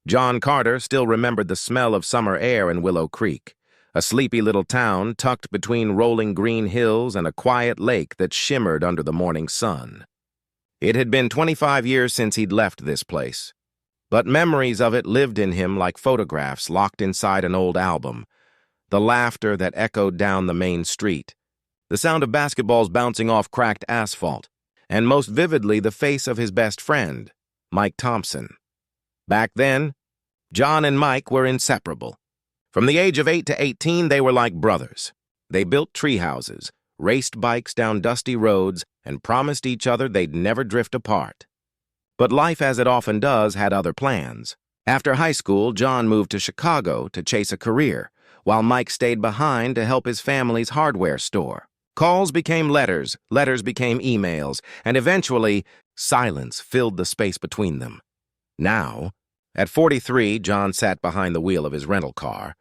John Carter still remembered the smell of summer air in Willow Creek, a sleepy little town tucked between rolling green hills and a quiet lake that shimmered under the morning sun. It had been 25 years since he'd left this place, but memories of it lived in him like photographs locked inside an old album. The laughter that echoed down the main street, the sound of basketballs bouncing off cracked asphalt, and most vividly the face of his best friend, Mike Thompson. Back then, John and Mike were inseparable. From the age of 8 to 18, they were like brothers. They built tree houses, raced bikes down dusty roads, and promised each other they'd never drift apart. But life, as it often does, had other plans. After high school, John moved to Chicago to chase a career, while Mike stayed behind to help his family's hardware store. Calls became letters, letters became emails, and eventually, silence filled the space between them. Now, at 43, John sat behind the wheel of his rental car,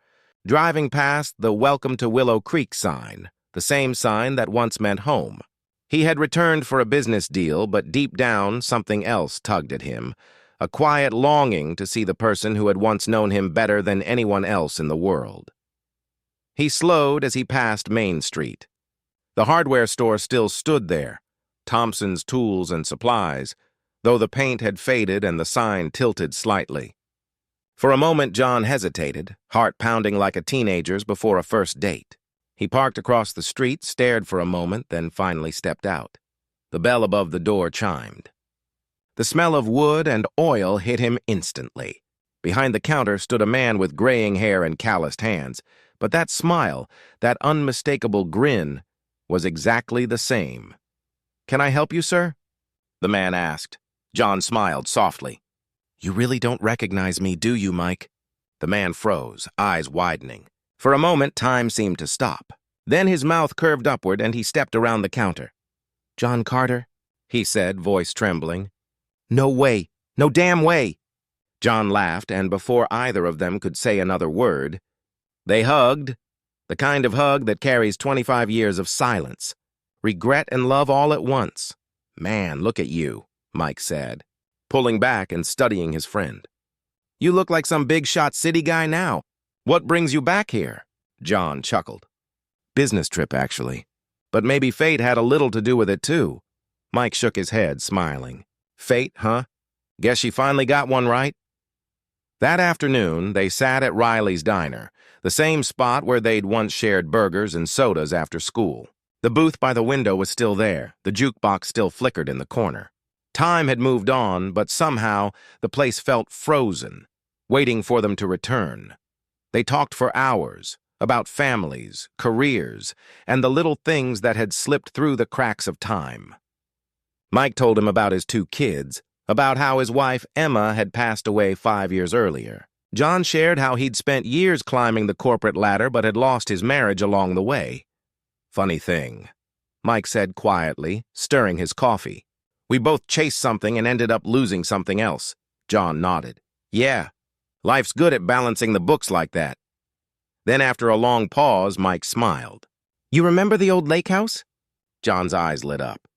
driving past the Welcome to Willow Creek sign, the same sign that once meant home. He had returned for a business deal, but deep down, something else tugged at him, a quiet longing to see the person who had once known him better than anyone else in the world. He slowed as he passed Main Street. The hardware store still stood there, Thompson's Tools and Supplies, though the paint had faded and the sign tilted slightly. For a moment, John hesitated, heart pounding like a teenager's before a first date. He parked across the street, stared for a moment, then finally stepped out. The bell above the door chimed. The smell of wood and oil hit him instantly. Behind the counter stood a man with graying hair and calloused hands, but that smile, that unmistakable grin, was exactly the same. "Can I help you, sir?" the man asked. John smiled softly. "You really don't recognize me, do you, Mike?" The man froze, eyes widening. For a moment, time seemed to stop. Then his mouth curved upward and he stepped around the counter. "John Carter," he said, voice trembling. "No way. No damn way." John laughed, and before either of them could say another word, they hugged, the kind of hug that carries 25 years of silence, regret and love all at once. "Man, look at you," Mike said, pulling back and studying his friend. "You look like some big-shot city guy now. What brings you back here?" John chuckled. "Business trip, actually. But maybe fate had a little to do with it, too." Mike shook his head, smiling. "Fate, huh? Guess she finally got one right." That afternoon, they sat at Riley's Diner, the same spot where they'd once shared burgers and sodas after school. The booth by the window was still there, the jukebox still flickered in the corner. Time had moved on, but somehow the place felt frozen, waiting for them to return. They talked for hours about families, careers, and the little things that had slipped through the cracks of time. Mike told him about his 2 kids, about how his wife, Emma, had passed away 5 years earlier. John shared how he'd spent years climbing the corporate ladder but had lost his marriage along the way. "Funny thing," Mike said quietly, stirring his coffee. "We both chased something and ended up losing something else." John nodded. "Yeah, life's good at balancing the books like that." Then after a long pause, Mike smiled. "You remember the old lake house?" John's eyes lit up.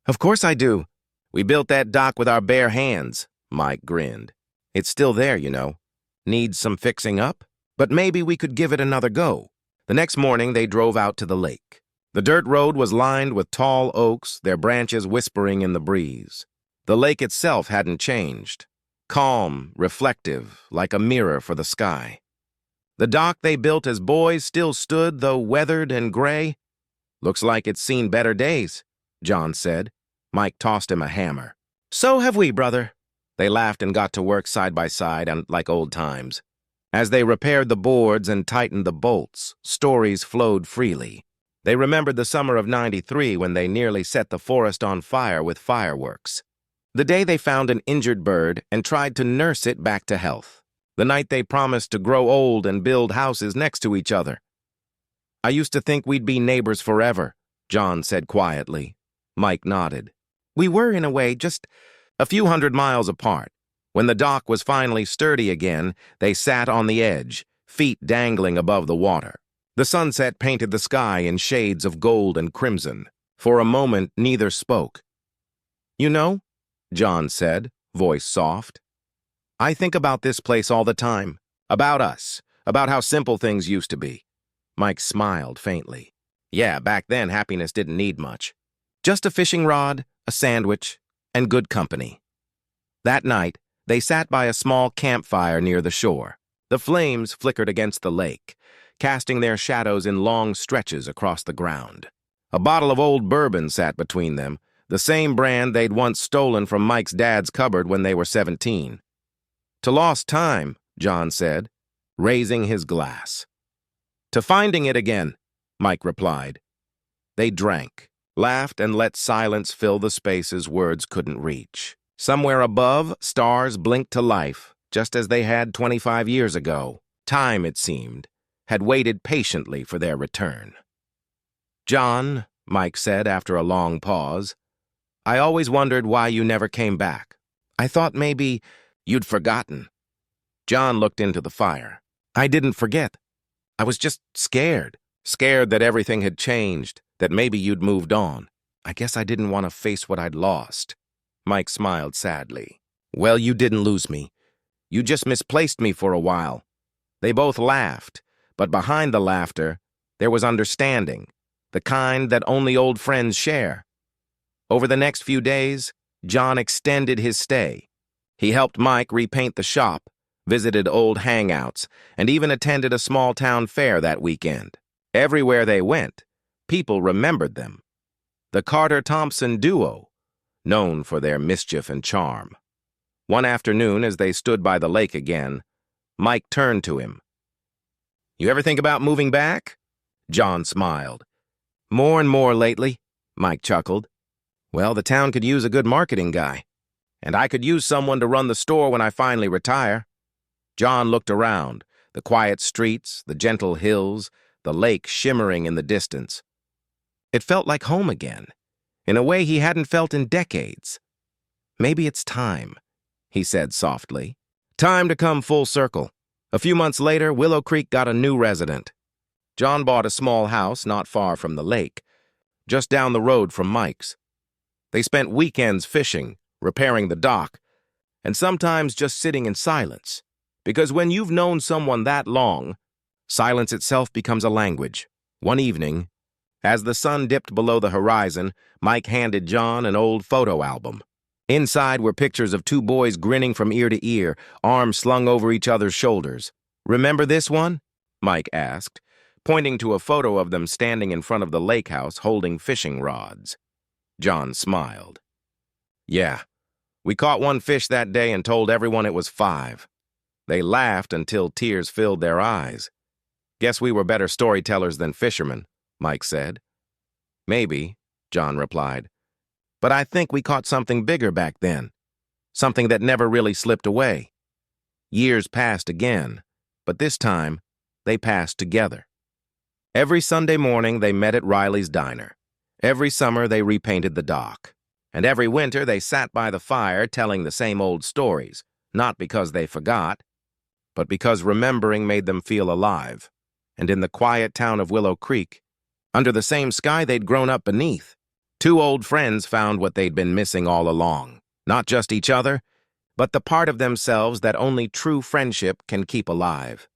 "Of course I do. We built that dock with our bare hands," Mike grinned. "It's still there, you know. Needs some fixing up, but maybe we could give it another go." The next morning, they drove out to the lake. The dirt road was lined with tall oaks, their branches whispering in the breeze. The lake itself hadn't changed. Calm, reflective, like a mirror for the sky. The dock they built as boys still stood, though weathered and gray. "Looks like it's seen better days," John said. Mike tossed him a hammer. "So have we, brother." They laughed and got to work side by side and like old times. As they repaired the boards and tightened the bolts, stories flowed freely. They remembered the summer of '93 when they nearly set the forest on fire with fireworks. The day they found an injured bird and tried to nurse it back to health. The night they promised to grow old and build houses next to each other. "I used to think we'd be neighbors forever," John said quietly. Mike nodded. "We were, in a way, just a few hundred miles apart. When the dock was finally sturdy again, they sat on the edge, feet dangling above the water. The sunset painted the sky in shades of gold and crimson. For a moment, neither spoke. "You know," John said, voice soft, I think about this place all the time. About us. About how simple things used to be. Mike smiled faintly. Yeah, back then happiness didn't need much. Just a fishing rod, a sandwich, and good company. That night, they sat by a small campfire near the shore. The flames flickered against the lake, casting their shadows in long stretches across the ground. A bottle of old bourbon sat between them, the same brand they'd once stolen from Mike's dad's cupboard when they were 17. To lost time, John said, raising his glass. To finding it again, Mike replied. They drank, laughed, and let silence fill the spaces words couldn't reach. Somewhere above, stars blinked to life, just as they had 25 years ago. Time, it seemed, had waited patiently for their return. John, Mike said after a long pause, I always wondered why you never came back. I thought maybe you'd forgotten. John looked into the fire. I didn't forget. I was just scared. Scared that everything had changed, that maybe you'd moved on. I guess I didn't want to face what I'd lost. Mike smiled sadly. Well, you didn't lose me. You just misplaced me for a while. They both laughed, but behind the laughter, there was understanding, the kind that only old friends share. Over the next few days, John extended his stay. He helped Mike repaint the shop, visited old hangouts, and even attended a small-town fair that weekend. Everywhere they went, people remembered them. The Carter-Thompson duo, known for their mischief and charm. One afternoon, as they stood by the lake again, Mike turned to him. You ever think about moving back? John smiled. More and more lately, Mike chuckled. Well, the town could use a good marketing guy. And I could use someone to run the store when I finally retire. John looked around, the quiet streets, the gentle hills, the lake shimmering in the distance. It felt like home again, in a way he hadn't felt in decades. Maybe it's time, he said softly. Time to come full circle. A few months later, Willow Creek got a new resident. John bought a small house not far from the lake, just down the road from Mike's. They spent weekends fishing, repairing the dock, and sometimes just sitting in silence. Because when you've known someone that long, silence itself becomes a language. One evening, as the sun dipped below the horizon, Mike handed John an old photo album. Inside were pictures of two boys grinning from ear to ear, arms slung over each other's shoulders. Remember this one? Mike asked, pointing to a photo of them standing in front of the lake house holding fishing rods. John smiled. Yeah, we caught one fish that day and told everyone it was 5. They laughed until tears filled their eyes. Guess we were better storytellers than fishermen, Mike said. Maybe, John replied. But I think we caught something bigger back then. Something that never really slipped away. Years passed again, but this time, they passed together. Every Sunday morning, they met at Riley's Diner. Every summer, they repainted the dock. And every winter, they sat by the fire telling the same old stories, not because they forgot, but because remembering made them feel alive. And in the quiet town of Willow Creek, under the same sky they'd grown up beneath, 2 old friends found what they'd been missing all along. Not just each other, but the part of themselves that only true friendship can keep alive.